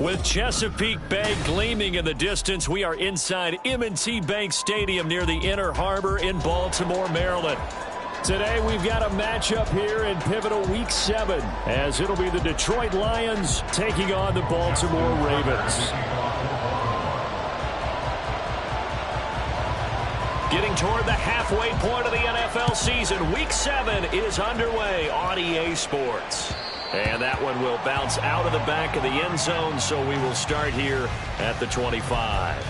With Chesapeake Bay gleaming in the distance, we are inside M&T Bank Stadium near the Inner Harbor in Baltimore, Maryland. Today, we've got a matchup here in pivotal Week 7, as it'll be the Detroit Lions taking on the Baltimore Ravens. Getting toward the halfway point of the NFL season, Week 7 is underway on EA Sports. And that one will bounce out of the back of the end zone, so we will start here at the 25.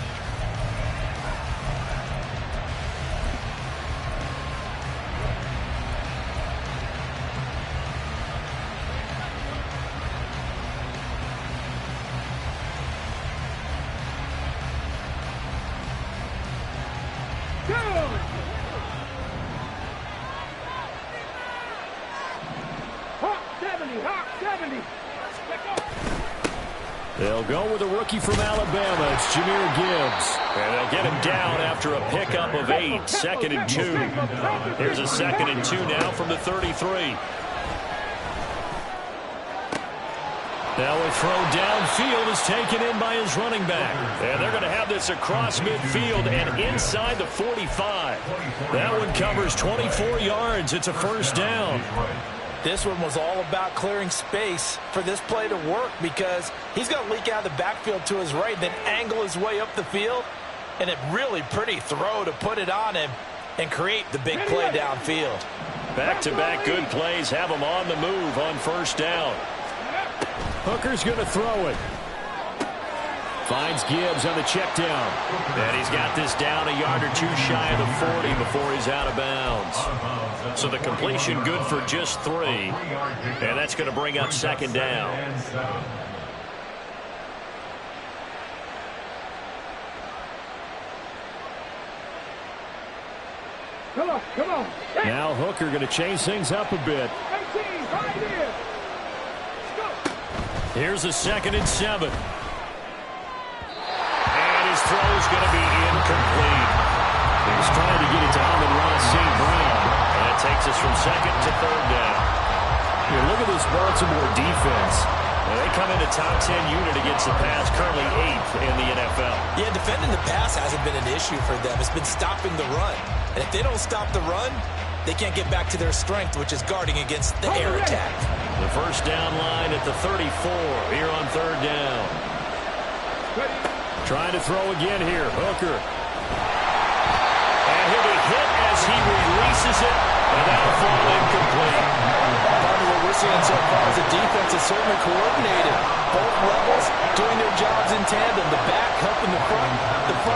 They'll go with a rookie from Alabama. It's Jahmyr Gibbs. And they'll get him down after a pickup of 8. 2nd and 2. Here's a 2nd and 2 now from the 33. Now a throw downfield is taken in by his running back. And they're going to have this across midfield and inside the 45. That one covers 24 yards. It's a first down. This one was all about clearing space for this play to work because he's going to leak out of the backfield to his right, then angle his way up the field. And a really pretty throw to put it on him and create the big play downfield. Back-to-back good plays have him on the move on first down. Hooker's going to throw it. Finds Gibbs on the check down. And he's got this down a yard or two shy of the 40 before he's out of bounds. So the completion good for just 3. And that's going to bring up 2nd down. Come on. Now Hooker going to change things up a bit. 18, right here. Here's a 2nd and 7. And his throw is going to be incomplete. He's trying to get it to Amon-Ra St. Brown. And that takes us from 2nd to 3rd down. Here, look at this Baltimore defense. Well, they come into top 10 unit against the pass, currently 8th in the NFL. Yeah, defending the pass hasn't been an issue for them. It's been stopping the run. And if they don't stop the run, they can't get back to their strength, which is guarding against the air attack. The first down line at the 34 here on 3rd down. Trying to throw again here. Hooker. And he'll be hit as he releases it. And that'll fall incomplete. Part of what we're seeing so far is the defense is certainly coordinated. Both levels doing their jobs in tandem. The back helping the front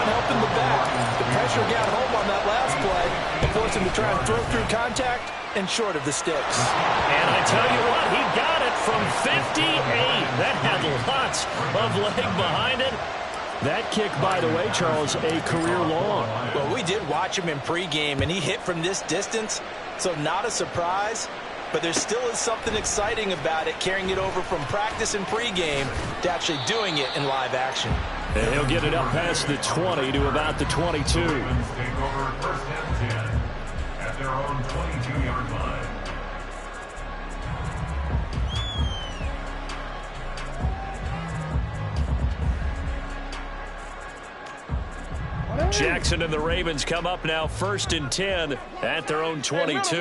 helping the back. The pressure got home on that last play and forced him to try and throw through contact and short of the sticks. And I tell you what, he got it from 58. That had lots of leg behind it. That kick, by the way, Charles, a career long. Well, we did watch him in pregame, and he hit from this distance, so not a surprise. But there still is something exciting about it, carrying it over from practice and pregame to actually doing it in live action. And he'll get it up past the 20 to about the 22. Take over 1st and 10 at their own 22-yard line. Jackson and the Ravens come up now 1st and 10 at their own 22.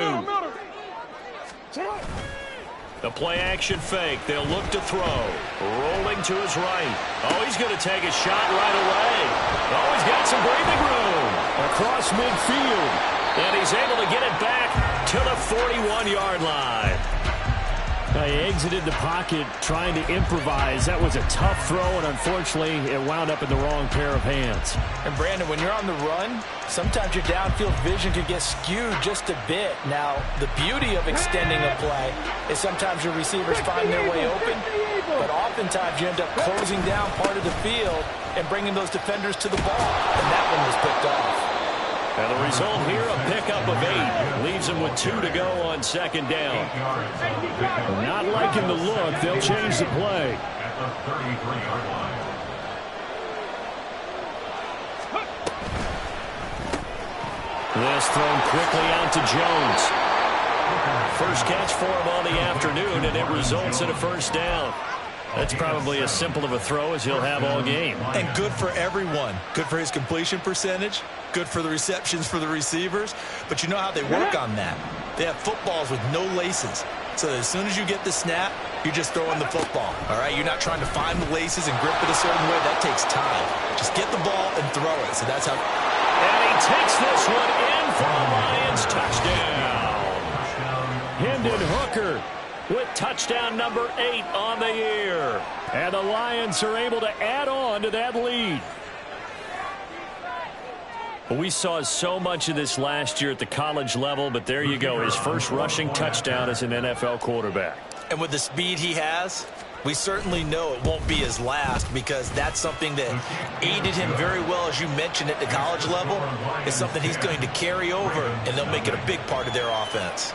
The play action fake. They'll look to throw. Rolling to his right. Oh, he's going to take a shot right away. Oh, he's got some breathing room. Across midfield. And he's able to get it back to the 41-yard line. He exited the pocket trying to improvise. That was a tough throw, and unfortunately, it wound up in the wrong pair of hands. And, Brandon, when you're on the run, sometimes your downfield vision can get skewed just a bit. Now, the beauty of extending a play is sometimes your receivers find their way open, but oftentimes you end up closing down part of the field and bringing those defenders to the ball, and that one was picked off. And the result here, a pickup of 8. Leaves him with 2 to go on 2nd down. Not liking the look. They'll change the play. At the 33-yard line. This thrown quickly out to Jones. First catch for him on the afternoon, and it results in a first down. That's probably as simple of a throw as he'll have all game. And good for everyone. Good for his completion percentage. Good for the receptions for the receivers. But you know how they work on that. They have footballs with no laces. So as soon as you get the snap, you're just throwing the football. All right, you're not trying to find the laces and grip it a certain way. That takes time. Just get the ball and throw it. So that's how. And he takes this one in for a Lions touchdown. Hendon Hooker with touchdown number 8 on the year. And the Lions are able to add on to that lead. We saw so much of this last year at the college level, but there you go. His first rushing touchdown as an NFL quarterback. And with the speed he has, we certainly know it won't be his last, because that's something that aided him very well, as you mentioned, at the college level. It's something he's going to carry over, and they'll make it a big part of their offense.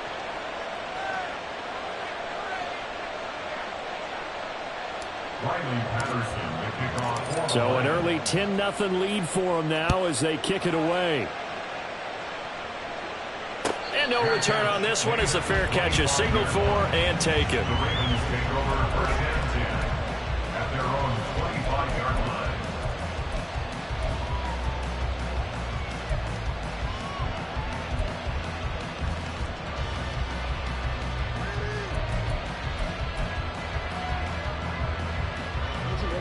So an early 10-0 lead for them now as they kick it away. And no return on this one as the fair catch is signaled for and taken. The Ravens take over first and 10 at their own 25-yard line.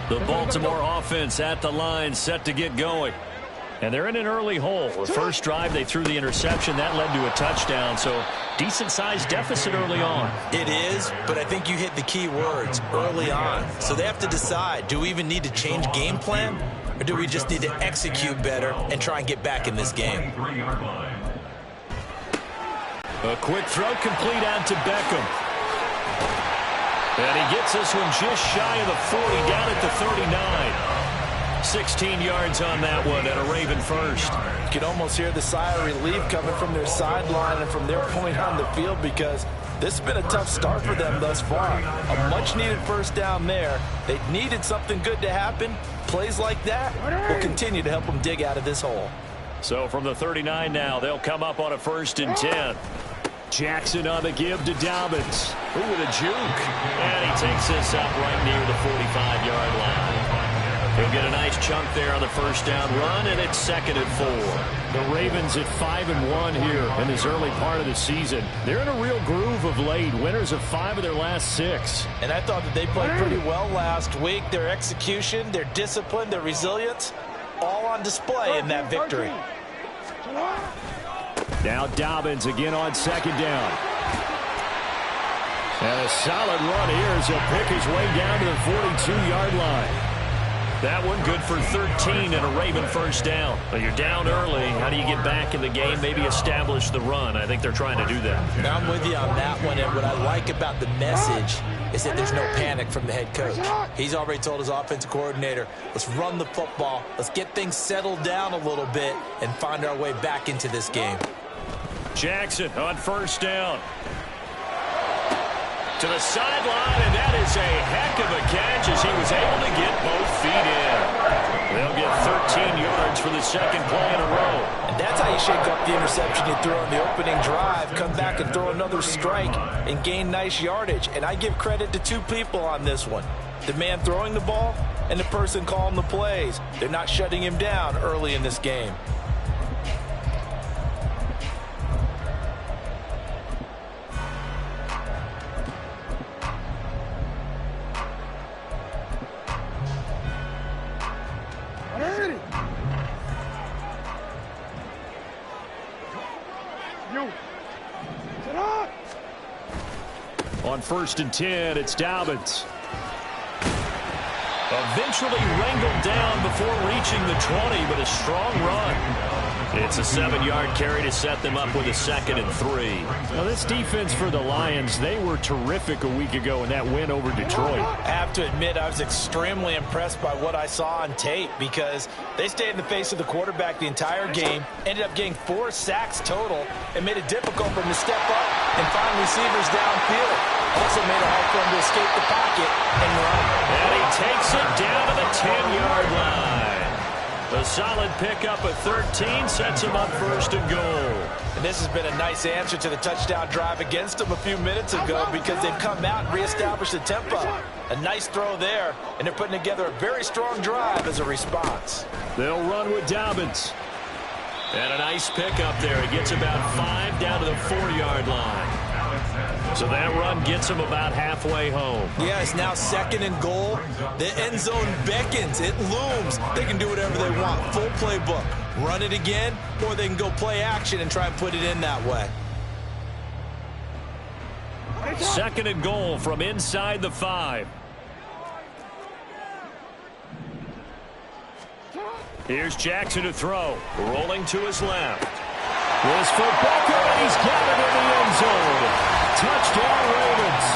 The Baltimore offense at the line, set to get going. And they're in an early hole. The first drive, they threw the interception. That led to a touchdown, so decent-sized deficit early on. It is, but I think you hit the key words, early on. So they have to decide, do we even need to change game plan, or do we just need to execute better and try and get back in this game? 23-yard line. A quick throw complete out to Beckham. And he gets this one just shy of the 40, down at the 39. 16 yards on that one, and a Raven first. You can almost hear the sigh of relief coming from their sideline and from their point on the field, because this has been a tough start for them thus far. A much-needed first down there. They needed something good to happen. Plays like that will continue to help them dig out of this hole. So from the 39 now, they'll come up on a 1st and 10. Jackson on the give to Dobbins. Ooh, with a juke. And he takes this up right near the 45-yard line. He'll get a nice chunk there on the first down run, and it's 2nd and 4. The Ravens at 5-1 here in this early part of the season. They're in a real groove of late. Winners of 5 of their last 6. And I thought that they played pretty well last week. Their execution, their discipline, their resilience, all on display in that victory. Now Dobbins again on 2nd down. And a solid run here as he'll pick his way down to the 42-yard line. That one good for 13 and a Raven first down. But you're down early. How do you get back in the game? Maybe establish the run. I think they're trying to do that. Now I'm with you on that one, and what I like about the message is that there's no panic from the head coach. He's already told his offensive coordinator, let's run the football, let's get things settled down a little bit and find our way back into this game. Jackson on first down. To the sideline, and that is a heck of a catch as he was able to get both feet in. They'll get 13 yards for the 2nd play in a row. And that's how you shake up the interception you throw in the opening drive, come back and throw another strike and gain nice yardage. And I give credit to 2 people on this one. The man throwing the ball and the person calling the plays. They're not shutting him down early in this game. On 1st and 10, it's Dobbins. Eventually wrangled down before reaching the 20, but a strong run. It's a 7-yard carry to set them up with a 2nd and 3. Now, this defense for the Lions, they were terrific a week ago in that win over Detroit. I have to admit, I was extremely impressed by what I saw on tape, because they stayed in the face of the quarterback the entire game, ended up getting 4 sacks total, and made it difficult for him to step up and find receivers downfield. Also made it hard for him to escape the pocket and run. And he takes it down to the 10-yard line. The The solid pickup at 13 sets him up first and goal. And this has been a nice answer to the touchdown drive against them a few minutes ago because they've come out and reestablished the tempo. A nice throw there, and they're putting together a very strong drive as a response. They'll run with Dobbins. And a nice pickup there. He gets about 5 down to the 4-yard line. So that run gets him about halfway home. Yeah, it's now 2nd and goal. The end zone beckons. It looms. They can do whatever they want. Full playbook. Run it again, or they can go play action and try and put it in that way. 2nd and goal from inside the 5. Here's Jackson to throw. Rolling to his left. This for Becker, and he's got it in the end zone. Touchdown, Ravens.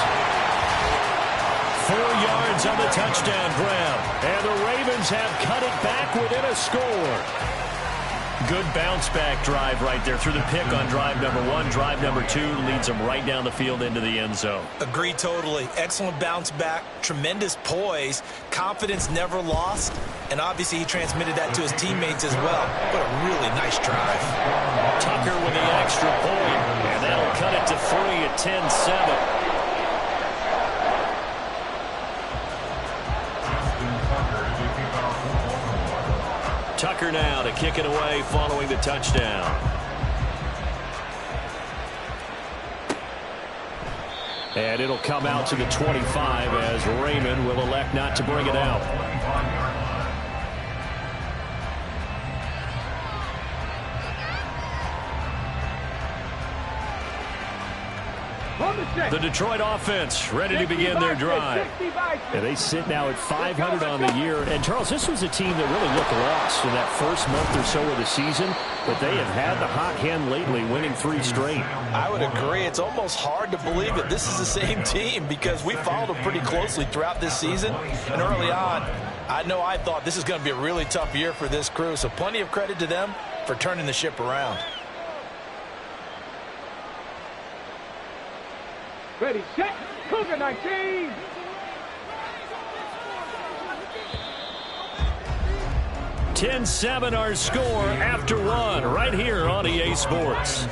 4 yards on the touchdown grab. And the Ravens have cut it back within a score. Good bounce-back drive right there through the pick on drive number 1. Drive number 2 leads them right down the field into the end zone. Agree totally. Excellent bounce back, tremendous poise, confidence never lost, and obviously he transmitted that to his teammates as well. What a really nice drive. Tucker with the extra point, and that'll cut it to 3 at 10-7. Tucker now to kick it away following the touchdown. And it'll come out to the 25 as Raymond will elect not to bring it out. The Detroit offense ready to begin their drive. And they sit now at 500 on the year. And, Charles, this was a team that really looked lost in that first month or so of the season. But they have had the hot hand lately, winning 3 straight. I would agree. It's almost hard to believe that this is the same team because we followed them pretty closely throughout this season. And early on, I thought this is going to be a really tough year for this crew. So plenty of credit to them for turning the ship around. Ready, set, Cougar 19. $10-7 our score after 1 right here on EA Sports.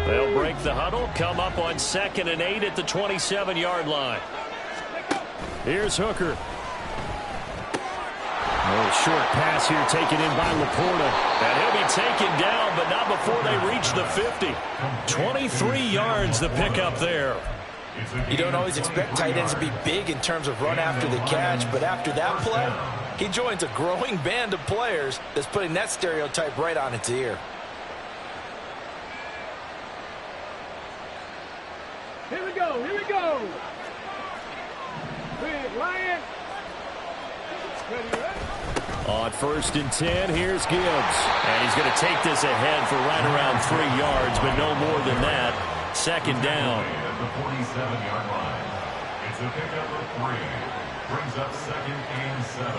They'll break the huddle, come up on 2nd and 8 at the 27-yard line. Here's Hooker. Short pass here taken in by Laporta. And he'll be taken down, but not before they reach the 50. 23 yards the pickup there. You don't always expect tight ends to be big in terms of run after the catch, but after that play, he joins a growing band of players that's putting that stereotype right on its ear. Here we go, here we go. Big Lion. Ready, ready. On 1st and 10, here's Gibbs. And he's going to take this ahead for right around 3 yards, but no more than that. 2nd down. At the 47-yard line. It's a pickup of 3. Brings up 2nd and 7.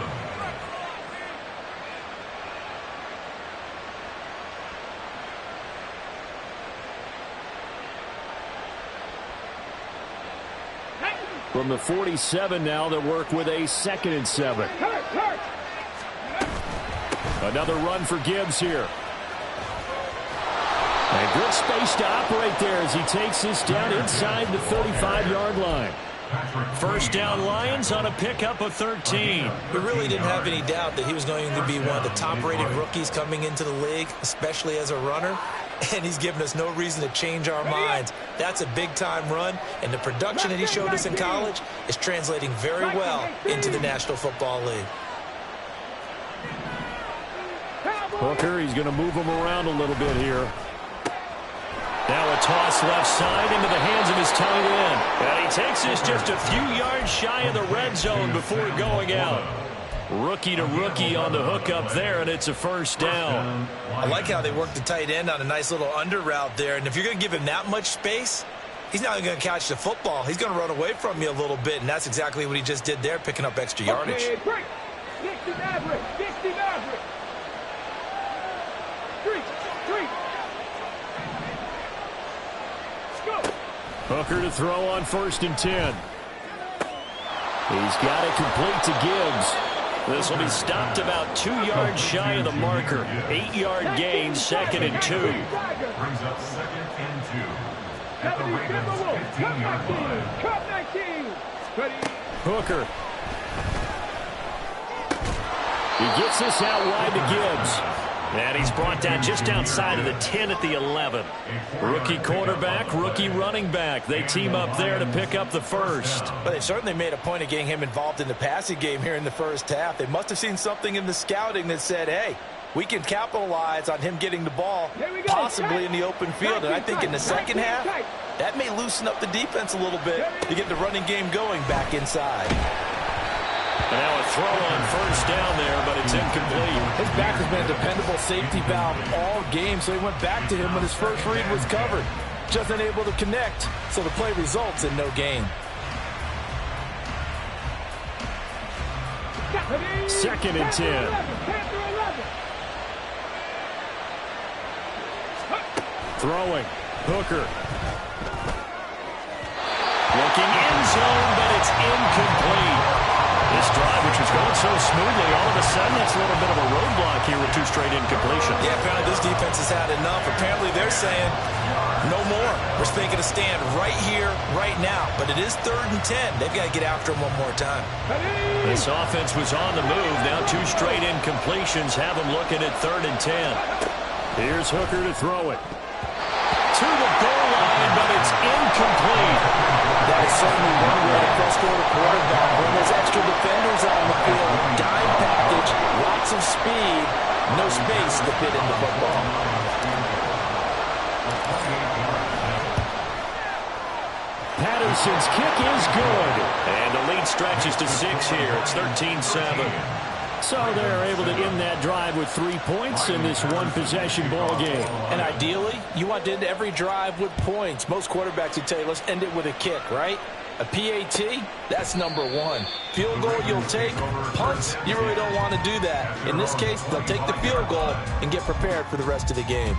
From the 47 now, they'll work with a 2nd and 7. Another run for Gibbs here. And good space to operate there as he takes this down inside the 35-yard line. 1st down Lions on a pickup of 13. We really didn't have any doubt that he was going to be one of the top-rated rookies coming into the league, especially as a runner. And he's given us no reason to change our minds. That's a big-time run, and the production that he showed us in college is translating very well into the National Football League. Hooker, he's going to move him around a little bit here. Now a toss left side into the hands of his tight end. And he takes this just a few yards shy of the red zone before going out. Rookie to rookie on the hook up there, and it's a 1st down. I like how they work the tight end on a nice little under route there. And if you're going to give him that much space, he's not going to catch the football. He's going to run away from you a little bit, and that's exactly what he just did there, picking up extra yardage. Okay, break. 60 Maverick. 60 Maverick. Three. Let's go. Hooker to throw on 1st and 10. He's got it complete to Gibbs. This will be stopped about 2 yards shy of the marker. 8-yard gain, 2nd and 2. Brings up 2nd and 2. At the Ravens' 15-yard line. Cut 19. Ready. Hooker. He gets this out wide to Gibbs. And he's brought down just outside of the 10 at the 11. Rookie quarterback, rookie running back. They team up there to pick up the first. But they certainly made a point of getting him involved in the passing game here in the first half. They must have seen something in the scouting that said, hey, we can capitalize on him getting the ball, possibly in the open field. And I think in the second half, that may loosen up the defense a little bit to get the running game going back inside. And now a throw on 1st down there, but it's incomplete. His back has been a dependable safety valve all game, so he went back to him when his first read was covered. Just unable to connect, so the play results in no gain. 2nd and 10. Throwing. Hooker. Looking end zone, but it's incomplete. This drive, which was going so smoothly, all of a sudden it's a little bit of a roadblock here with 2 straight incompletions. Yeah, apparently this defense has had enough. Apparently they're saying, no more. We're taking a stand right here, right now. But it is 3rd and 10. They've got to get after him one more time. This offense was on the move. Now 2 straight incompletions have them looking at 3rd and 10. Here's Hooker to throw it. To the goal line, but it's incomplete. That is certainly one way to frustrate a quarterback. When there's extra defenders on the field, dime package, lots of speed, no space to fit in the football. Patterson's kick is good. And the lead stretches to 6 here. It's 13-7. So they're able to end that drive with 3 points in this one-possession ball game. And ideally, you want to end every drive with points. Most quarterbacks would tell you, let's end it with a kick, right? A PAT, that's number 1. Field goal, you'll take. Punts, you really don't want to do that. In this case, they'll take the field goal and get prepared for the rest of the game.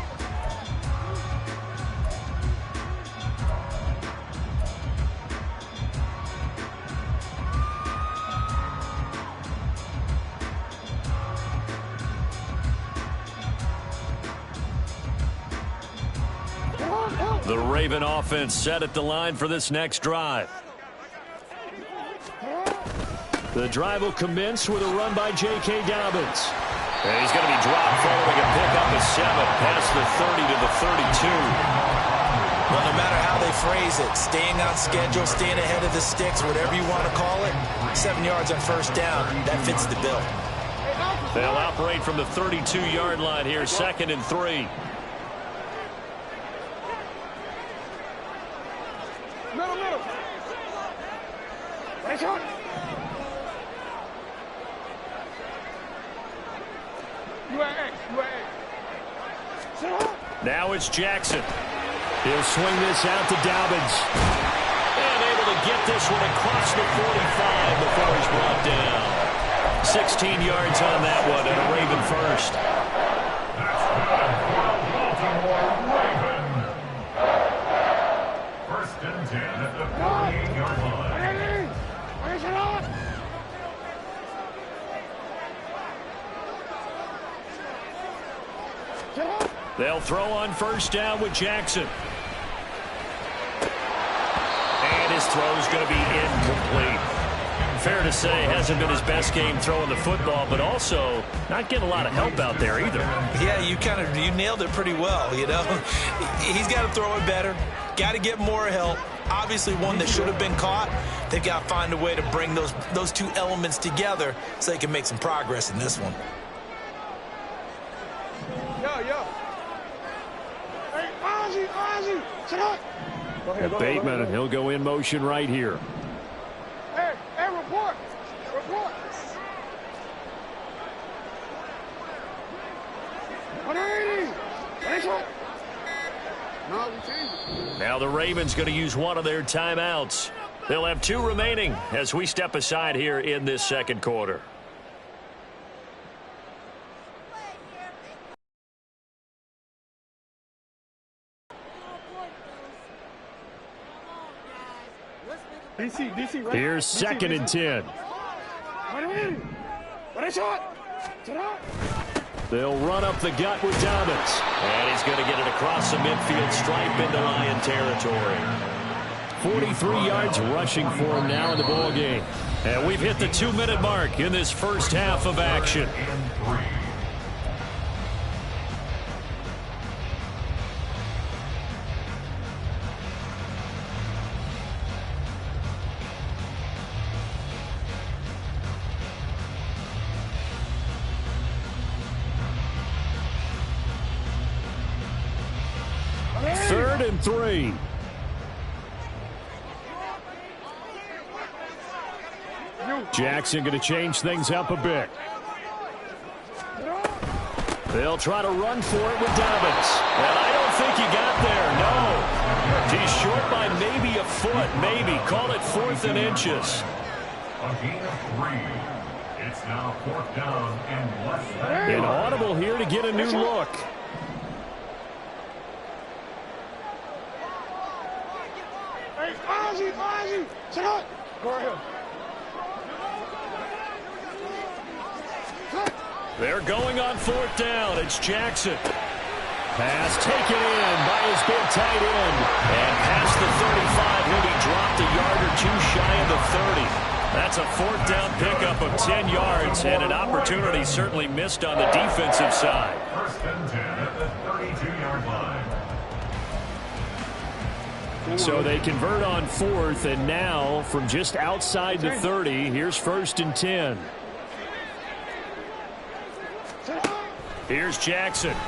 The Raven offense set at the line for this next drive. The drive will commence with a run by J.K. Dobbins. And he's going to be dropped following a pickup of 7 past the 30 to the 32. Well, no matter how they phrase it, staying on schedule, staying ahead of the sticks, whatever you want to call it, 7 yards on 1st down, that fits the bill. They'll operate from the 32-yard line here, 2nd and 3. Middle. Right shot. You are X. Now it's Jackson. He'll swing this out to Dobbins. And able to get this one across the 45 before he's brought down. 16 yards on that one, and a Raven first. First and 10 at the 48-yard line. Where's it on? They'll throw on 1st down with Jackson. And his throw's going to be incomplete. Fair to say, hasn't been his best game throwing the football, but also not getting a lot of help out there either. Yeah, you nailed it pretty well, you know. He's got to throw it better, got to get more help. Obviously one that should have been caught. They've got to find a way to bring those 2 elements together so they can make some progress in this one. Yo. Hey, Ozzy, sit up. And Bateman, and he'll go in motion right here. Hey, report. 180. No, we changed it. Now the Ravens going to use one of their timeouts. They'll have 2 remaining as we step aside here in this second quarter. DC, right? Here's second and 10. What shot? They'll run up the gut with Dobbins. And he's going to get it across the midfield stripe into Lion territory. 43 yards rushing for him now in the ball game. And we've hit the 2-minute mark in this first half of action. Third and 3. Jackson going to change things up a bit. They'll try to run for it with Dobbins. And I don't think he got there, no. He's short by maybe a foot, maybe. Call it 4th and inches. A gain of 3. It's now 4th down and less than. An audible here to get a new look. Hey, Ozzy, sit up. Go ahead. They're going on 4th down. It's Jackson. Pass taken in by his big tight end. And past the 35, he'll be dropped a yard or 2 shy of the 30. That's a 4th down pickup of 10 yards and an opportunity certainly missed on the defensive side. First and 10 at the 32-yard line. So they convert on 4th, and now from just outside the 30, here's 1st and 10. Here's Jackson. And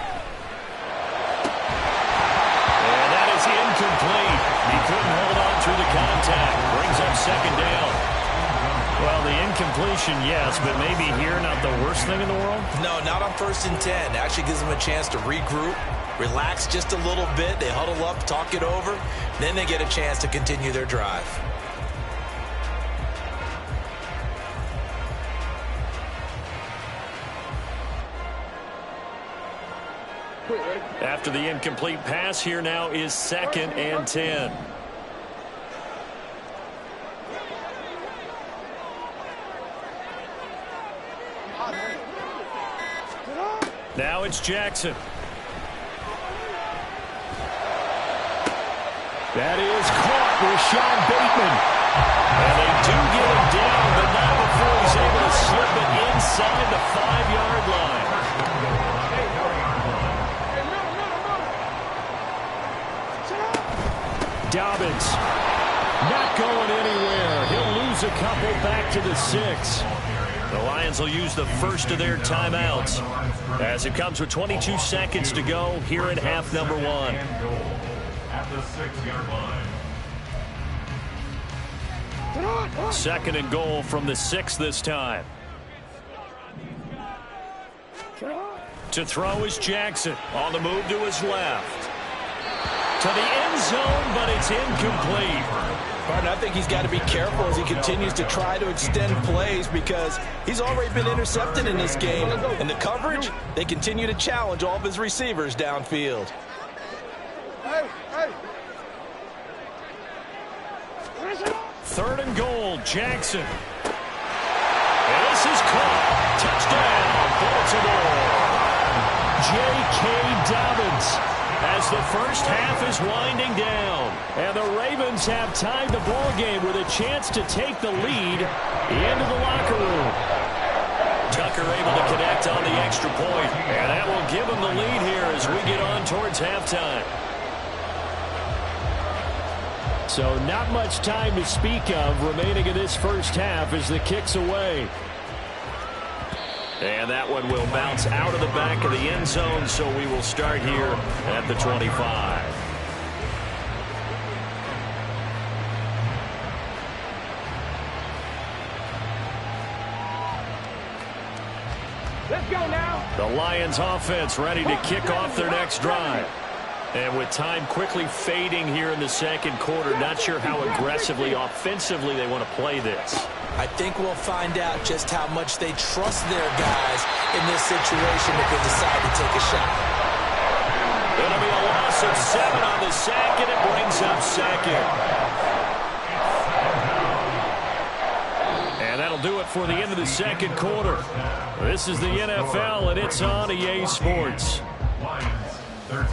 that is incomplete. He couldn't hold on through the contact. Brings up 2nd down. Well, the incompletion, yes, but maybe here not the worst thing in the world? No, not on 1st and 10. Actually gives them a chance to regroup, relax just a little bit. They huddle up, talk it over. Then they get a chance to continue their drive. After the incomplete pass, here now is 2nd and 10. Now it's Jackson. That is caught with Sean Bateman. And they do get him down, but not before he's able to slip it inside the 5-yard line. Dobbins not going anywhere. He'll lose a couple back to the 6. The Lions will use the first of their timeouts as it comes with 22 seconds to go here in half number 1. At the 6-yard line. 2nd and goal from the 6 this time. To throw is Jackson on the move to his left. To the end zone, but it's incomplete. Pardon, I think he's got to be careful as he continues to try to extend plays because he's already been intercepted in this game. And the coverage, they continue to challenge all of his receivers downfield. Hey. 3rd and goal, Jackson. And this is caught. Touchdown, Baltimore. J.K. Dobbins. As the first half is winding down. And the Ravens have tied the ball game with a chance to take the lead into the locker room. Tucker able to connect on the extra point. And that will give him the lead here as we get on towards halftime. So not much time to speak of remaining in this first half as the kick's away. And that one will bounce out of the back of the end zone, so we will start here at the 25. Let's go now. The Lions offense ready to kick off their next drive. And with time quickly fading here in the second quarter, not sure how aggressively, offensively they want to play this. I think we'll find out just how much they trust their guys in this situation if they decide to take a shot. It'll be a loss of 7 on the sack, and it brings up second. And that'll do it for the end of the second quarter. This is the NFL, and it's on EA Sports. Lions 13.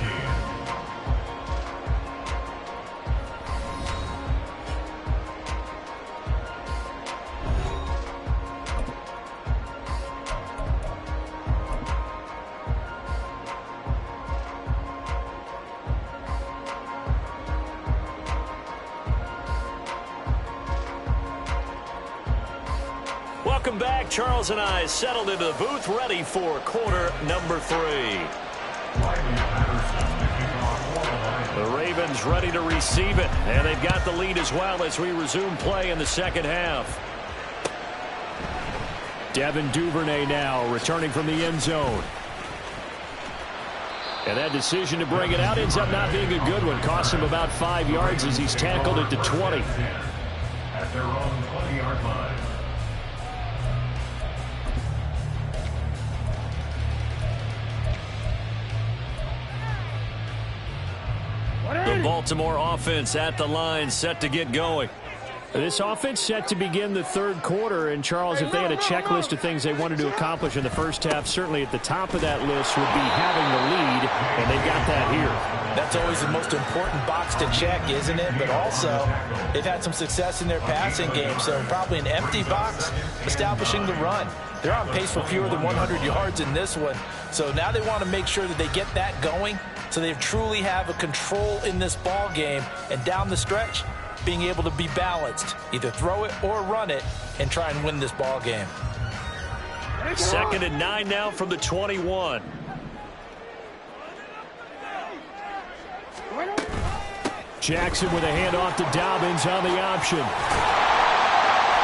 Welcome back. Charles and I settled into the booth, ready for quarter number 3. The Ravens ready to receive it, and they've got the lead as well as we resume play in the second half. Devin Duvernay now returning from the end zone. And that decision to bring it out ends up not being a good one. Costs him about 5 yards as he's tackled it to 20. At their own 20-yard line. The Baltimore offense at the line, set to get going. This offense set to begin the third quarter. And, Charles, if they had a checklist of things they wanted to accomplish in the first half, certainly at the top of that list would be having the lead, and they've got that here. That's always the most important box to check, isn't it? But also, they've had some success in their passing game, so probably an empty box establishing the run. They're on pace for fewer than 100 yards in this one. So now they want to make sure that they get that going so they truly have a control in this ball game. And down the stretch, being able to be balanced, either throw it or run it, and try and win this ball game. 2nd and 9 now from the 21. Jackson with a handoff to Dobbins on the option.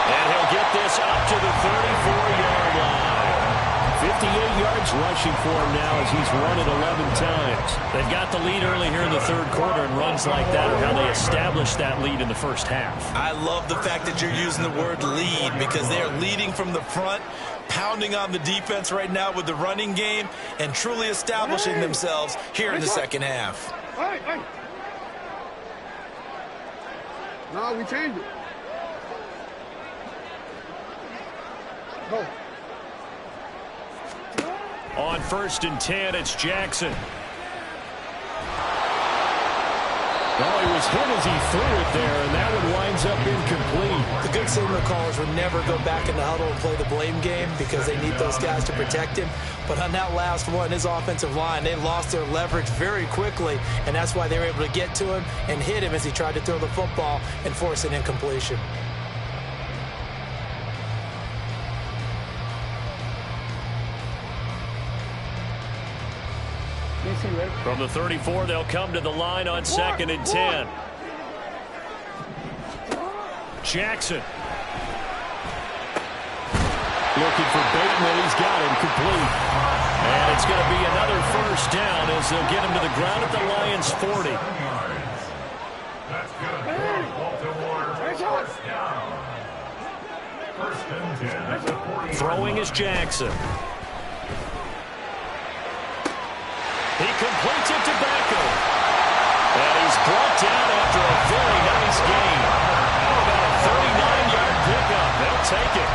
And he'll get this up to the 34-yard line. 58 yards rushing for him now as he's run it 11 times. They've got the lead early here in the third quarter, and runs like that are how they established that lead in the first half. I love the fact that you're using the word lead because they are leading from the front, pounding on the defense right now with the running game, and truly establishing themselves here in the second half. Hey, hey. No, we changed it. Go. On 1st and 10, it's Jackson. Oh, he was hit as he threw it there, and that one winds up incomplete. The good signal callers would never go back in the huddle and play the blame game because they need those guys to protect him. But on that last one, his offensive line, they lost their leverage very quickly, and that's why they were able to get to him and hit him as he tried to throw the football and force an incompletion. From the 34, they'll come to the line on 2nd and 10. Jackson. Looking for Bateman. He's got him complete. And it's going to be another first down as they'll get him to the ground at the Lions' 40. That's good. Baltimore first down. 1st and 10 at the 40. Throwing is Jackson. He completes it to Beckham. And he's brought down after a very nice gain. How about a 39-yard pickup? They'll take it.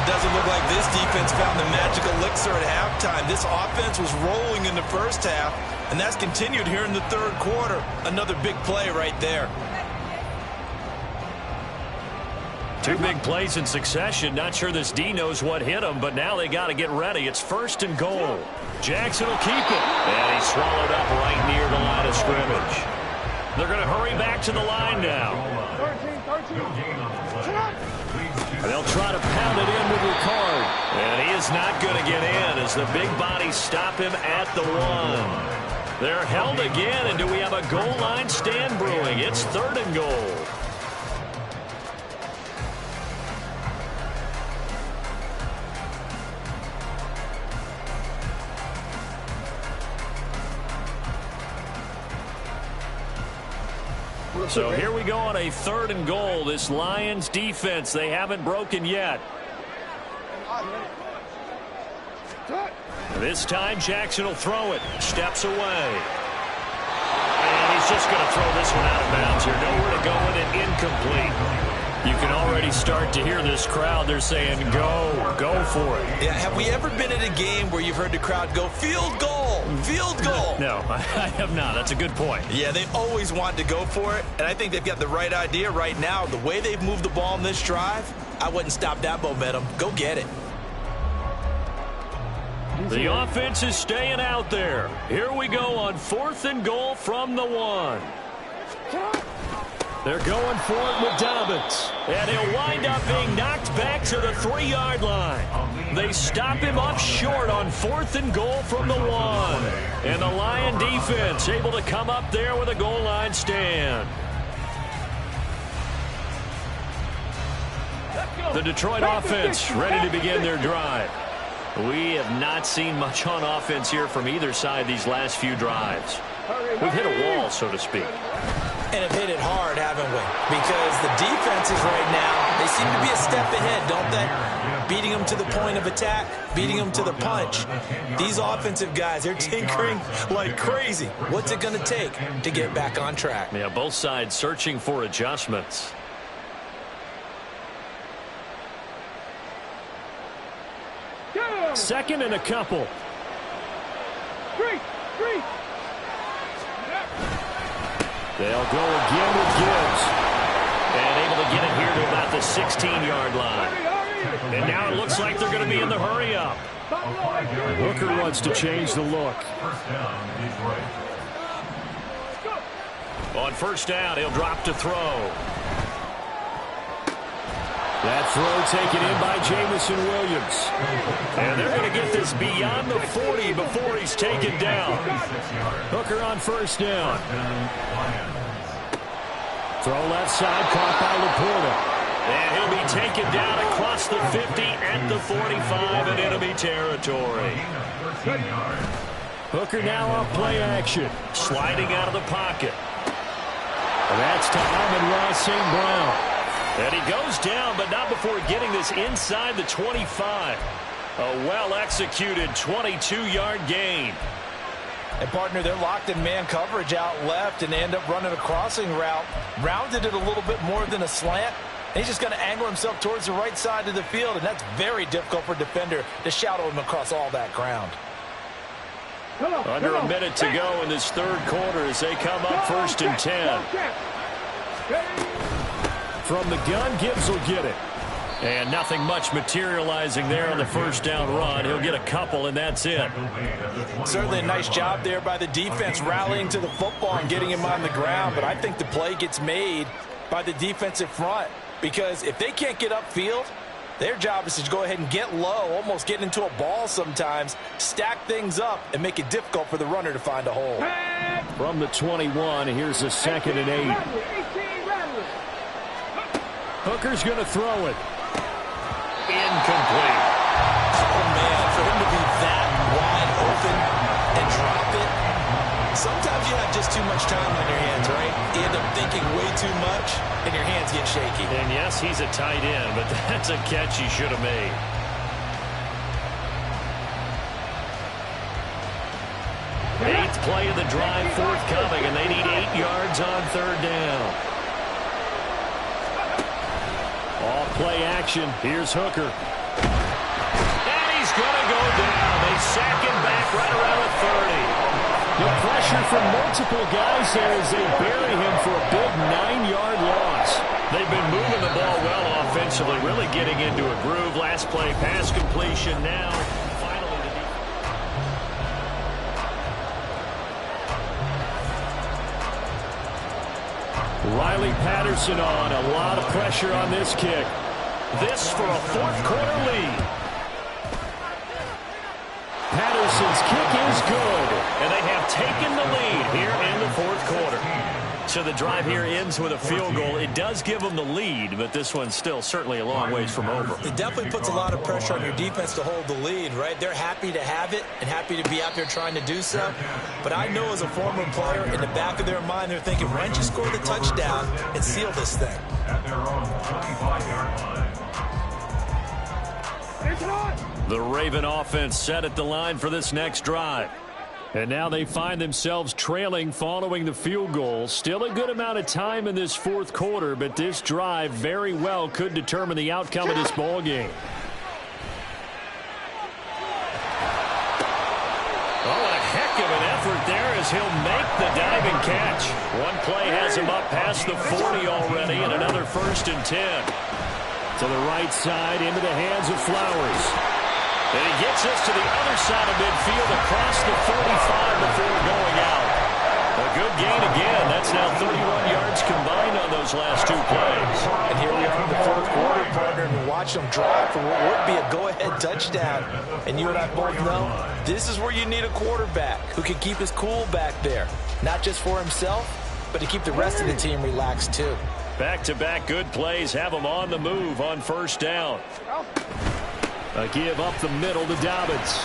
It doesn't look like this defense found the magic elixir at halftime. This offense was rolling in the first half, and that's continued here in the third quarter. Another big play right there. 2 big plays in succession. Not sure this D knows what hit him, but now they got to get ready. It's 1st and goal. Jackson will keep it. And he's swallowed up right near the line of scrimmage. They're going to hurry back to the line now. 13. And they'll try to pound it in with Ricard. And he is not going to get in as the big bodies stop him at the 1. They're held again, and do we have a goal line stand brewing? It's 3rd and goal. So here we go on a 3rd and goal. This Lions defense, they haven't broken yet. This time Jackson will throw it. Steps away. And he's just going to throw this one out of bounds here. Nowhere to go with it. Incomplete. You can already start to hear this crowd. They're saying, go for it. Yeah, have we ever been at a game where you've heard the crowd go, field goal, field goal? No, I have not. That's a good point. Yeah, they always want to go for it, and I think they've got the right idea right now. The way they've moved the ball in this drive, I wouldn't stop that momentum. Go get it. The offense is staying out there. Here we go on 4th and goal from the 1. They're going for it with Dobbins. And he'll wind up being knocked back to the 3-yard line. They stop him up short on 4th and goal from the 1. And the Lion defense able to come up there with a goal line stand. The Detroit offense ready to begin their drive. We have not seen much on offense here from either side these last few drives. We've hit a wall, so to speak. And have hit it hard, haven't we? Because the defenses right now, they seem to be a step ahead, don't they? Beating them to the point of attack, beating them to the punch. These offensive guys, they're tinkering like crazy. What's it going to take to get back on track? Yeah, both sides searching for adjustments. Second and a couple. They'll go again with Gibbs. And able to get it here to about the 16-yard line. And now it looks like they're going to be in the hurry-up. Hooker wants to change the look. On 1st down, he'll drop to throw. That throw taken in by Jamison Williams. And they're going to get this beyond the 40 before he's taken down. Hooker on 1st down. Throw left side, caught by Laporta. And he'll be taken down across the 50 at the 45 in enemy territory. Hooker now off play action. Sliding out of the pocket. And that's to Amon-Ra St. Brown. And he goes down, but not before getting this inside the 25. A well-executed 22-yard gain. And, partner, they're locked in man coverage out left, and they end up running a crossing route. Rounded it a little bit more than a slant. And he's just going to angle himself towards the right side of the field, and that's very difficult for a defender to shadow him across all that ground. Under a minute to go in this 3rd quarter as they come up 1st and 10. From the gun, Gibbs will get it. And nothing much materializing there on the 1st down run. He'll get a couple, and that's it. Certainly a nice job there by the defense rallying to the football and getting him on the ground. But I think the play gets made by the defensive front. Because if they can't get upfield, their job is to go ahead and get low, almost get into a ball sometimes, stack things up, and make it difficult for the runner to find a hole. From the 21, here's a 2nd and 8. Hooker's going to throw it. Incomplete. Oh, man, for him to be that wide open and drop it. Sometimes you have just too much time on your hands, right? You end up thinking way too much, and your hands get shaky. And, yes, he's a tight end, but that's a catch he should have made. Eighth play of the drive forthcoming, and they need 8 yards on 3rd down. All play action. Here's Hooker. And he's going to go down. They sack him back right around the 30. The pressure from multiple guys there as they bury him for a big 9-yard loss. They've been moving the ball well offensively, really getting into a groove. Last play, pass completion now. Finally, Riley Patterson on. A lot of pressure on this kick. This for a 4th quarter lead. Patterson's kick is good. And they have taken the lead here in the 4th quarter. So the drive here ends with a field goal. It does give them the lead, but this one's still certainly a long ways from over. It definitely puts a lot of pressure on your defense to hold the lead, right? They're happy to have it and happy to be out there trying to do so. But I know as a former player, in the back of their mind, they're thinking, why don't you score the touchdown and seal this thing? At their own 25-yard line. The Raven offense set at the line for this next drive. And now they find themselves trailing following the field goal. Still a good amount of time in this fourth quarter, but this drive very well could determine the outcome of this ball game. Oh, what a heck of an effort there as he'll make the diving catch. One play has him up past the 40 already, and another 1st and 10. To the right side, into the hands of Flowers. And he gets us to the other side of midfield across the 45 before going out. A good gain again. That's now 31 yards combined on those last 2 plays. And here we are in the fourth quarter, partner, and watch them drive for what would be a go-ahead touchdown. And you and I both know this is where you need a quarterback who can keep his cool back there. Not just for himself, but to keep the rest of the team relaxed too. Back-to-back good plays have them on the move on 1st down. A give up the middle to Dobbins.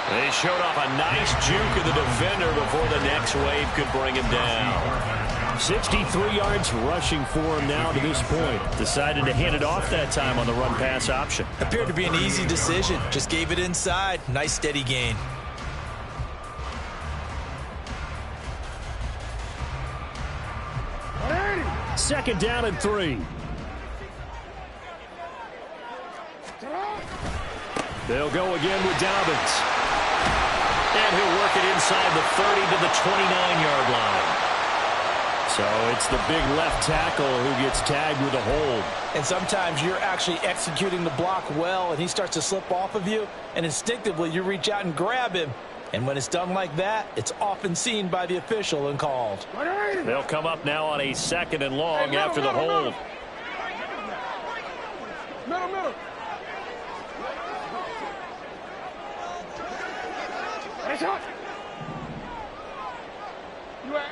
They showed off a nice juke of the defender before the next wave could bring him down. 63 yards rushing for him now to this point. Decided to hand it off that time on the run-pass option. Appeared to be an easy decision. Just gave it inside. Nice steady gain. Second down and 3. They'll go again with Dobbins. And he'll work it inside the 30 to the 29-yard line. So it's the big left tackle who gets tagged with a hold. And sometimes you're actually executing the block well, and he starts to slip off of you, and instinctively you reach out and grab him. And when it's done like that, it's often seen by the official and called. They'll come up now on a 2nd and long after the hold. Middle. Nice shot. You at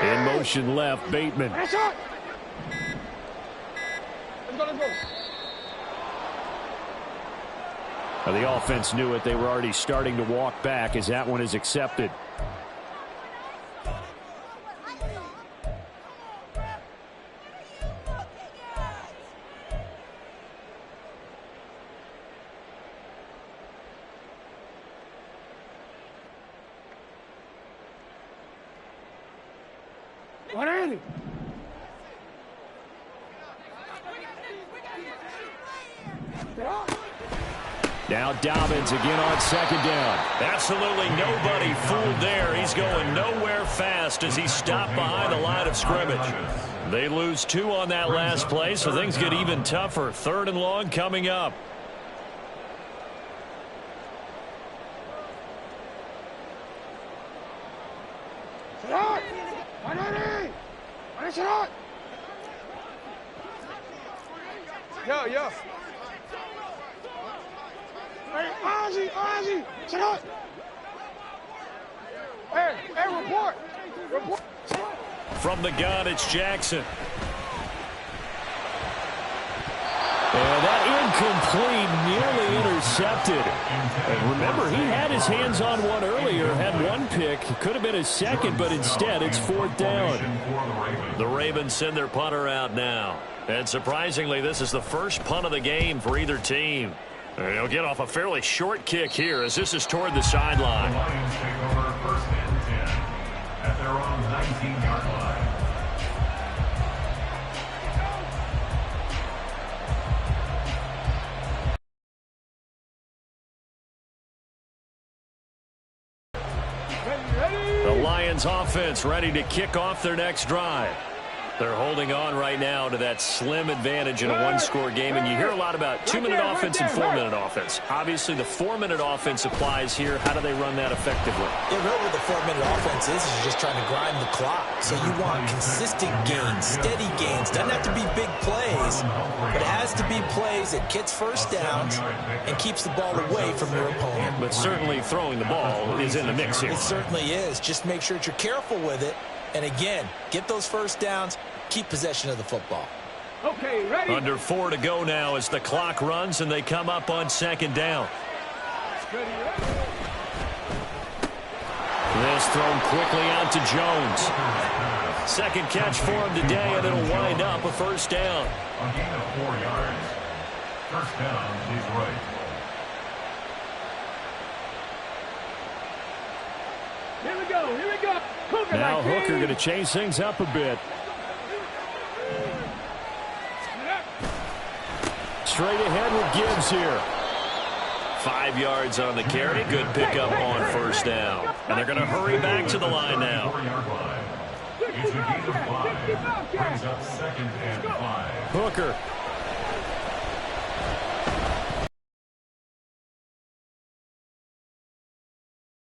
A. In motion left, Bateman. Nice shot. Let's go. The offense knew it. They were already starting to walk back as that one is accepted. Now Dobbins again on 2nd down. Absolutely nobody fooled there. He's going nowhere fast as he stopped behind the line of scrimmage. They lose 2 on that last play, so things get even tougher. 3rd and long coming up. Yeah. Hey, Ozzy, sit up. Hey, report. From the gun, it's Jackson. And that incomplete, nearly intercepted. And remember, he had his hands on one earlier, had one pick. Could have been his second, but instead it's 4th down. The Ravens send their punter out now. And surprisingly, this is the first punt of the game for either team. They'll get off a fairly short kick here as this is toward the sideline. The Lions take over 1st and 10 at their own 19-yard line. The Lions offense ready to kick off their next drive. They're holding on right now to that slim advantage in a one-score game, and you hear a lot about 2-minute offense and 4-minute offense. Obviously, the 4-minute offense applies here. How do they run that effectively? Yeah, really what the 4-minute offense is you're just trying to grind the clock. So you want consistent gains, steady gains. Doesn't have to be big plays, but it has to be plays that gets first downs and keeps the ball away from your opponent. But certainly throwing the ball is in the mix here. It certainly is. Just make sure that you're careful with it. And again, get those first downs, keep possession of the football. Okay, ready? Under 4 to go now as the clock runs and they come up on 2nd down. This thrown quickly out to Jones. 2nd catch for him today, and it'll wind up a first down. A gain of 4 yards. First down, Detroit. Here we go, here we go. Now Hooker going to change things up a bit. Straight ahead with Gibbs here. 5 yards on the carry. Good pickup on first down. And they're going to hurry back to the line now. 4-yard line. It's a gain of 5. Brings up 2nd and 5. Hooker.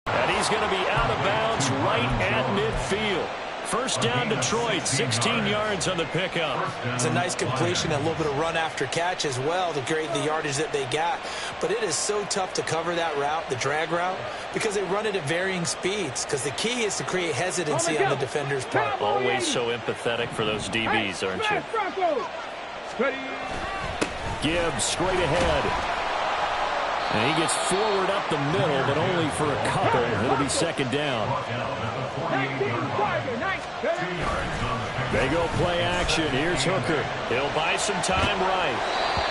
And he's going to be out of bounds right at midfield. First down Detroit, 16 yards on the pickup. It's a nice completion, a little bit of run after catch as well to create the yardage that they got. But it is so tough to cover that route, the drag route, because they run it at varying speeds. Because the key is to create hesitancy on the defender's part. Always so empathetic for those DBs, aren't you? Gibbs straight ahead. And he gets forward up the middle, but only for a couple. It'll be 2nd down. They go play action. Here's Hooker. He'll buy some time right.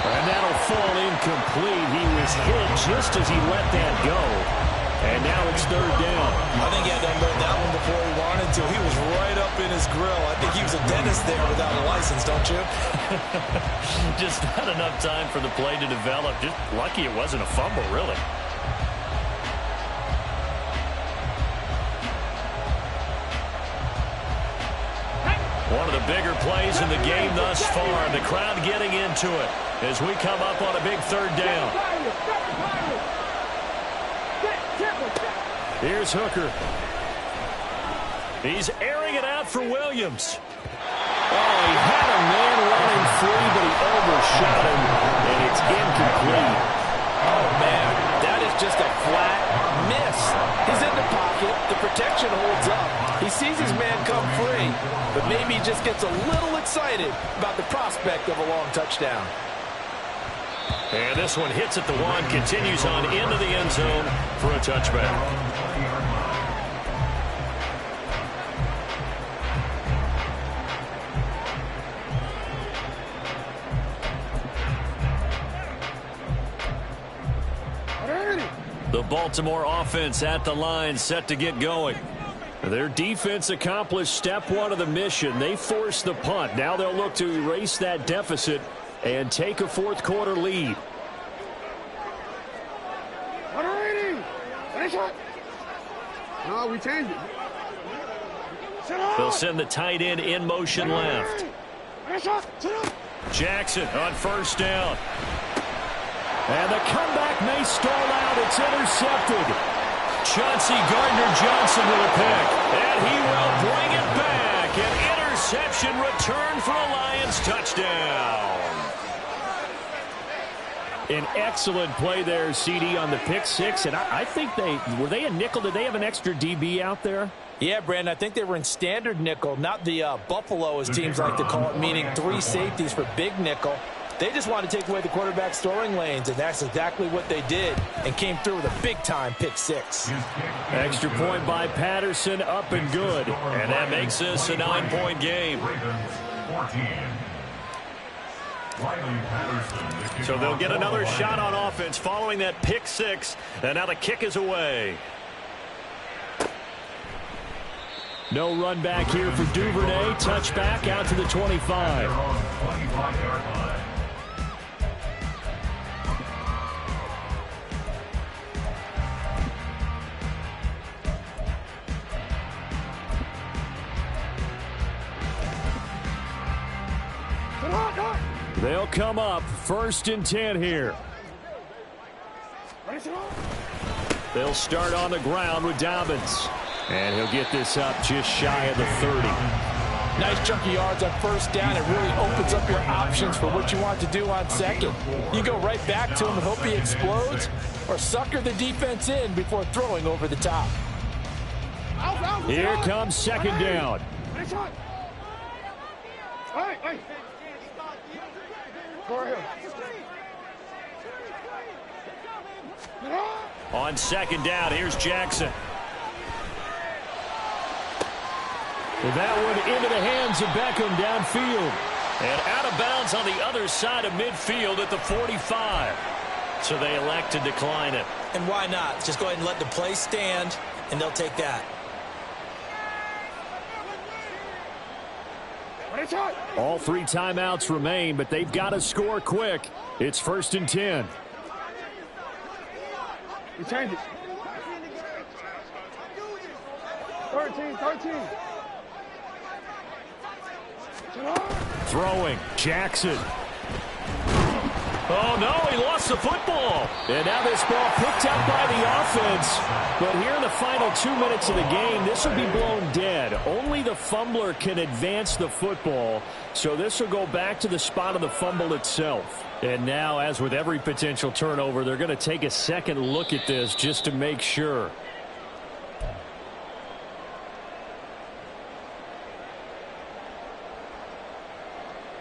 And that'll fall incomplete. He was hit just as he let that go. And now it's 3rd down. I think he had to unload that one before he wanted to. He was right up in his grill. I think he was a dentist there without a license, don't you? Just not enough time for the play to develop. Just lucky it wasn't a fumble, really. One of the bigger plays in the game thus far. The crowd getting into it as we come up on a big 3rd down. Here's Hooker. He's airing it out for Williams. Oh, he had a man running free, but he overshot him, and it's incomplete. Oh, man, that is just a flat miss. He's in the pocket. The protection holds up. He sees his man come free, but maybe he just gets a little excited about the prospect of a long touchdown. And this one hits at the 1, continues on into the end zone for a touchback. The Baltimore offense at the line, set to get going. Their defense accomplished step 1 of the mission. They forced the punt. Now they'll look to erase that deficit and take a 4th quarter lead. No, we changed it. They'll send the tight end in motion left. Jackson on first down. And the comeback may stall out. It's intercepted. Chauncey Gardner-Johnson with a pick. And he will bring it back. An interception return for a Lions touchdown. An excellent play there, CD, on the pick 6. And I think were they a nickel? Did they have an extra DB out there? Yeah, Brandon, I think they were in standard nickel, not the Buffalo, as teams like to call it, meaning 3 safeties for big nickel. They just wanted to take away the quarterback's throwing lanes, and that's exactly what they did, and came through with a big-time pick 6. Extra point by Patterson, up and good. And that makes this a 9-point game. So they'll get another shot on offense following that pick 6, and now the kick is away. No run back here for Duvernay. Touchback out to the 25. They'll come up 1st and 10 here. They'll start on the ground with Dobbins. And he'll get this up just shy of the 30. Nice chunk of yards on 1st down. It really opens up your options for what you want to do on 2nd. You go right back to him and hope he explodes, or sucker the defense in before throwing over the top. Here comes 2nd down. On 2nd down, here's Jackson. That one into the hands of Beckham downfield. And out of bounds on the other side of midfield at the 45. So they elect to decline it. And why not? Just go ahead and let the play stand, and they'll take that. All 3 timeouts remain, but they've got to score quick. It's 1st and 10. We change it. 13. Throwing, Jackson. Oh, no, he lost the football. And now this ball picked up by the offense. But here in the final 2 minutes of the game, this will be blown dead. Only the fumbler can advance the football. So this will go back to the spot of the fumble itself. And now, as with every potential turnover, they're going to take a second look at this just to make sure.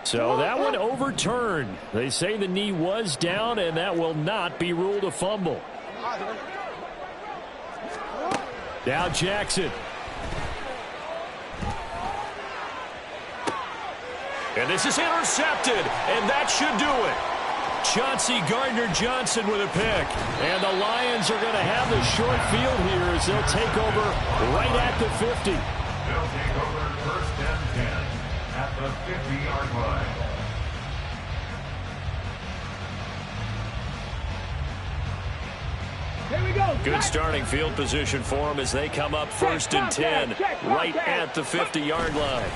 So that one overturned. They say the knee was down, and that will not be ruled a fumble. Now Jackson. And this is intercepted, and that should do it. Chauncey Gardner-Johnson with a pick. And the Lions are going to have the short field here as they'll take over right at the 50. They'll take over 1st and 10 at the 50-yard line. Here we go. Good starting field position for them as they come up 1st and 10 right at the 50-yard line.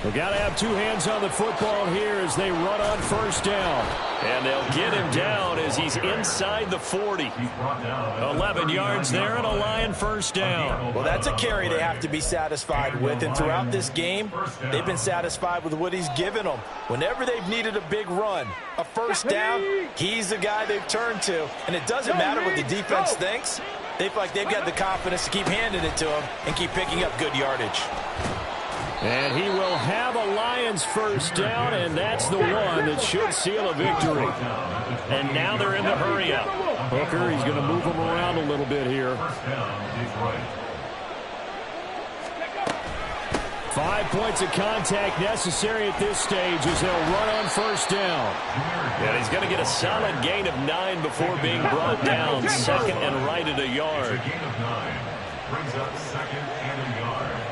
They've got to have 2 hands on the football here as they run on 1st down. And they'll get him down as he's inside the 40. 11 yards there and a Lion 1st down. Well, that's a carry they have to be satisfied with. And throughout this game, they've been satisfied with what he's given them. Whenever they've needed a big run, a 1st down, he's the guy they've turned to. And it doesn't matter what the defense thinks. They feel like they've got the confidence to keep handing it to him and keep picking up good yardage. And he will have a Lions 1st down, and that's the one that should seal a victory. And now they're in the hurry-up. Hooker, he's going to move them around a little bit here. 5 points of contact necessary at this stage as they'll run on 1st down. And he's going to get a solid gain of 9 before being brought down. 2nd and right at a yard. A gain of 9 brings up 2nd and a yard.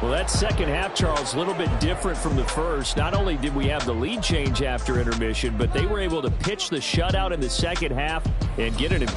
Well, that second half, Charles, a little bit different from the first. Not only did we have the lead change after intermission, but they were able to pitch the shutout in the second half and get an impressive